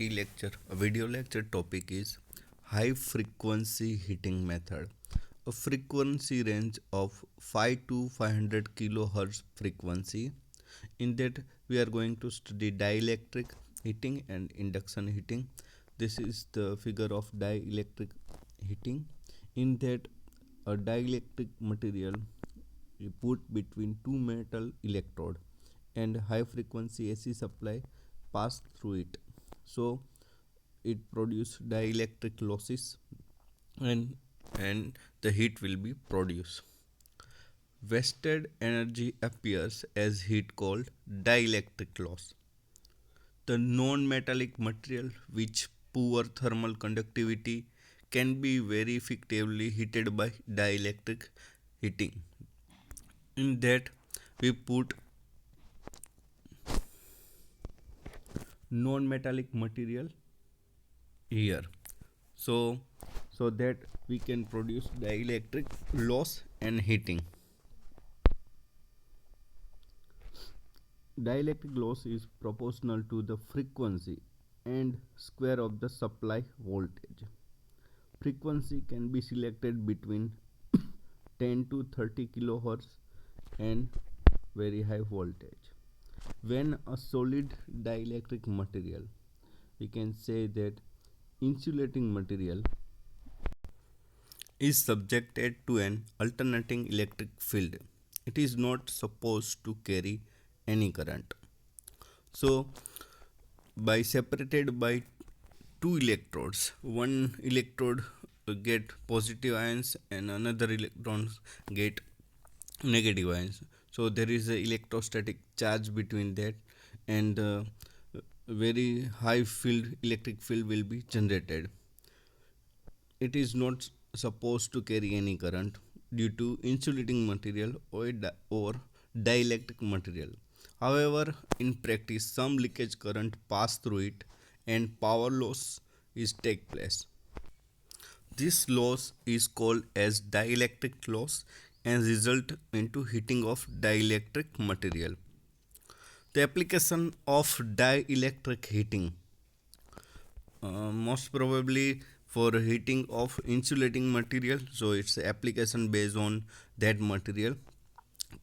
e-lecture, a video lecture topic is high frequency heating method. A frequency range of 5 to 500 kilohertz frequency. In that we are going to study dielectric heating and induction heating. This is the figure of dielectric heating. In that a dielectric material we put between two metal electrode and high frequency AC supply pass through it, so it produce dielectric losses and the heat will be produced. Wasted energy appears as heat called dielectric loss. The non-metallic material which poor thermal conductivity can be very effectively heated by dielectric heating. In that we put non-metallic material here, so that we can produce dielectric loss and heating. Dielectric loss is proportional to the frequency and square of the supply voltage. Frequency can be selected between 10 to 30 kilohertz and very high voltage. When a solid dielectric material, we can say that insulating material is subjected to an alternating electric field. It is not supposed to carry any current. So, by separated by two electrodes, one electrode get positive ions and another electrons get negative ions. So there is a electrostatic charge between that, and very high field electric field will be generated. It is not supposed to carry any current due to insulating material or dielectric material. However, in practice, some leakage current pass through it and power loss is take place. This loss is called as dielectric loss and result into heating of dielectric material. The application of dielectric heating, most probably for heating of insulating material, so its application based on that material.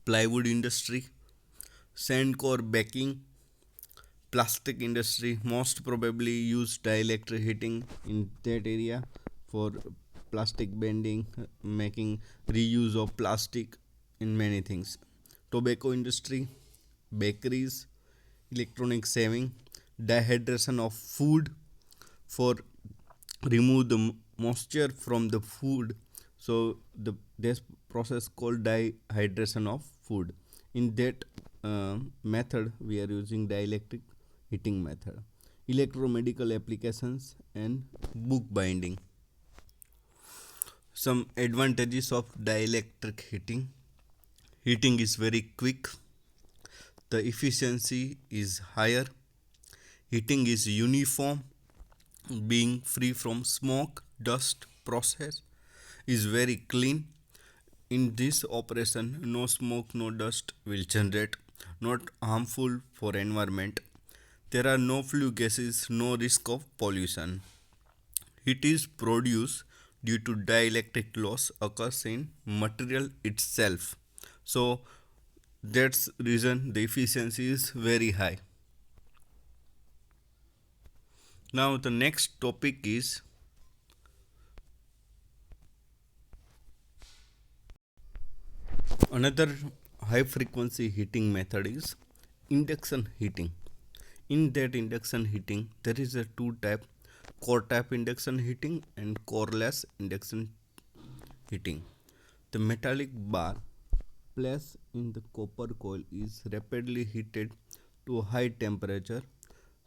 Plywood industry, sand core baking, plastic industry most probably use dielectric heating in that area for plastic bending, making reuse of plastic in many things. Tobacco industry, bakeries, electronic saving, dehydration of food for remove the moisture from the food, so this process called dehydration of food. In that method we are using dielectric heating method. Electromedical applications and book binding. Some advantages of dielectric heating: heating is very quick, the efficiency is higher, heating is uniform, being free from smoke, dust, process is very clean. In this operation, no smoke, no dust will generate, not harmful for environment. There are no flue gases, no risk of pollution. Heat is produced due to dielectric loss occurs in material itself. So that's reason the efficiency is very high. Now the next topic is another high frequency heating method is induction heating. In that induction heating there is a two type: core type induction heating and coreless induction heating. The metallic bar placed in the copper coil is rapidly heated to a high temperature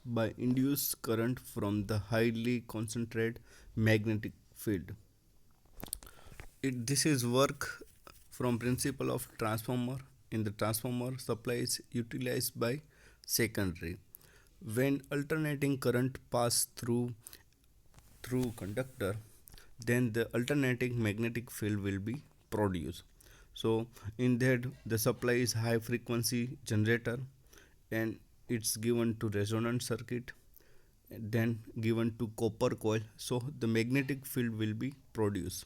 by induced current from the highly concentrated magnetic field. This is work from principle of transformer. In the transformer, supply is utilized by secondary. When alternating current pass through conductor, then the alternating magnetic field will be produced. So in that the supply is high frequency generator and it's given to resonant circuit. then given to copper coil, so the magnetic field will be produced.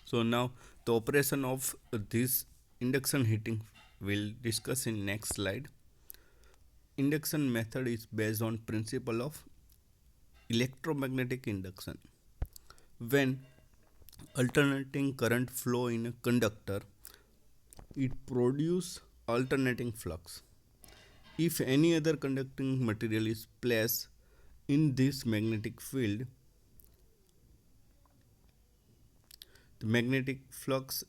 So now the operation of this induction heating will discuss in next slide. Induction method is based on principle of electromagnetic induction. When alternating current flow in a conductor, it produces alternating flux. If any other conducting material is placed in this magnetic field, the magnetic flux,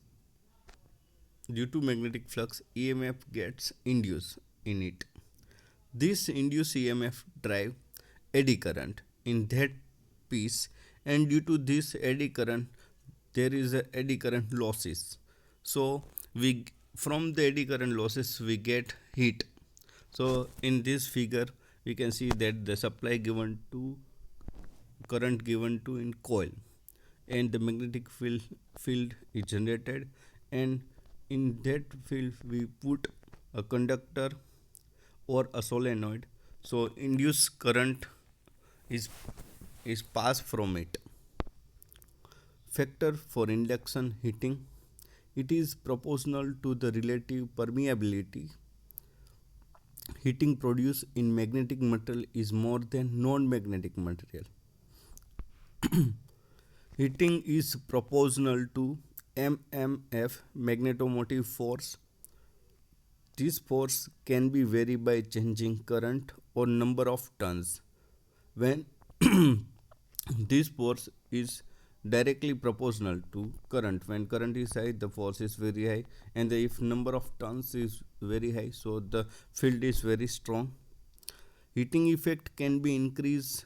due to magnetic flux, EMF gets induced in it. This induced EMF drive eddy current in that piece, and due to this eddy current there is a eddy current losses. So we, from the eddy current losses we get heat. So in this figure we can see that the supply given to current given to in coil, and the magnetic field is generated, and in that field we put a conductor or a solenoid, so induced current is is passed from it. Factor for induction heating, it is proportional to the relative permeability. Heating produced in magnetic material is more than non-magnetic material. Heating is proportional to mmf, magnetomotive force. This force can be varied by changing current or number of turns. When this force is directly proportional to current, when current is high the force is very high, and if number of turns is very high, so the field is very strong. Heating effect can be increased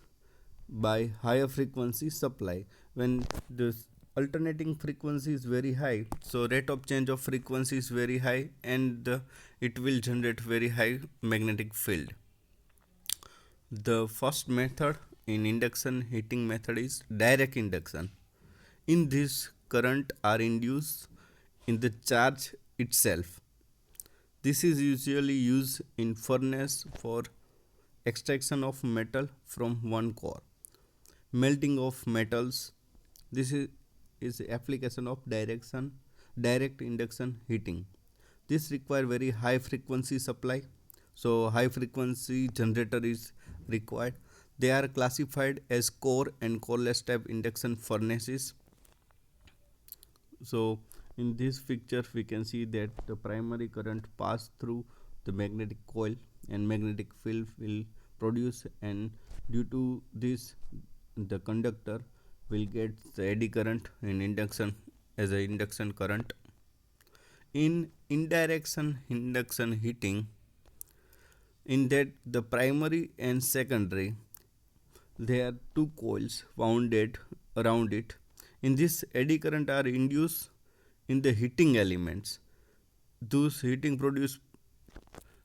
by higher frequency supply. When the alternating frequency is very high, so rate of change of frequency is very high, and it will generate very high magnetic field. The first method in induction heating method is direct induction. In this, current are induced in the charge itself. This is usually used in furnace for extraction of metal from one core. Melting of metals, this is application of direct induction heating. This require very high frequency supply, so high frequency generator is required. They are classified as core and coreless type induction furnaces. So in this picture we can see that the primary current pass through the magnetic coil and magnetic field will produce, and due to this the conductor will get the eddy current in induction as a induction current. In indirect induction heating, in that the primary and secondary, there are two coils wounded around it. In this, eddy current are induced in the heating elements. Those heating produced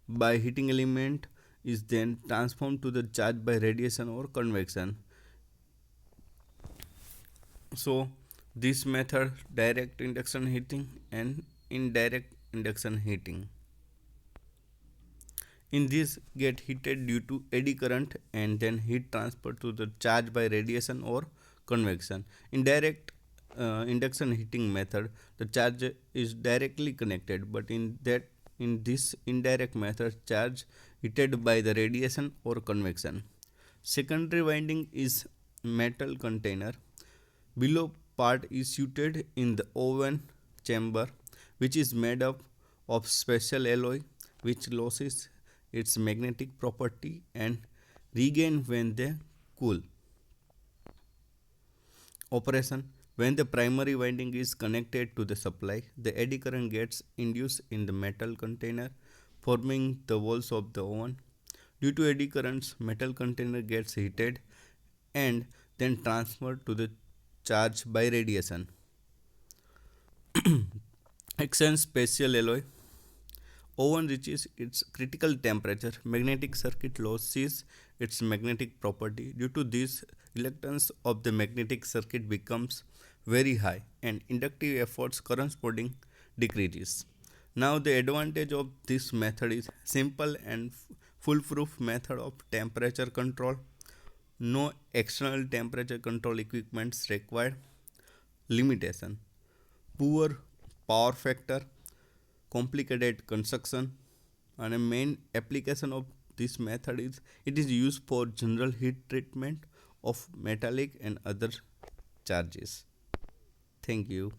by heating element is then transformed to the charge by radiation or convection. So this method, direct induction heating and indirect induction heating. In this, get heated due to eddy current and then heat transfer to the charge by radiation or convection. In direct induction heating method, the charge is directly connected, but in this indirect method, charge heated by the radiation or convection. Secondary winding is metal container. Below part is suited in the oven chamber, which is made up of special alloy which loses its magnetic property and regain when they cool. Operation: when the primary winding is connected to the supply, the eddy current gets induced in the metal container, forming the walls of the oven. Due to eddy currents, metal container gets heated and then transferred to the charge by radiation. Exchange special alloy. Oven reaches its critical temperature, magnetic circuit loses its magnetic property. Due to this, reluctance of the magnetic circuit becomes very high and inductive efforts corresponding decreases. Now the advantage of this method is simple and foolproof method of temperature control. No external temperature control equipments required. Limitation: poor power factor, complicated construction, and a main application of this method is it is used for general heat treatment of metallic and other charges. Thank you.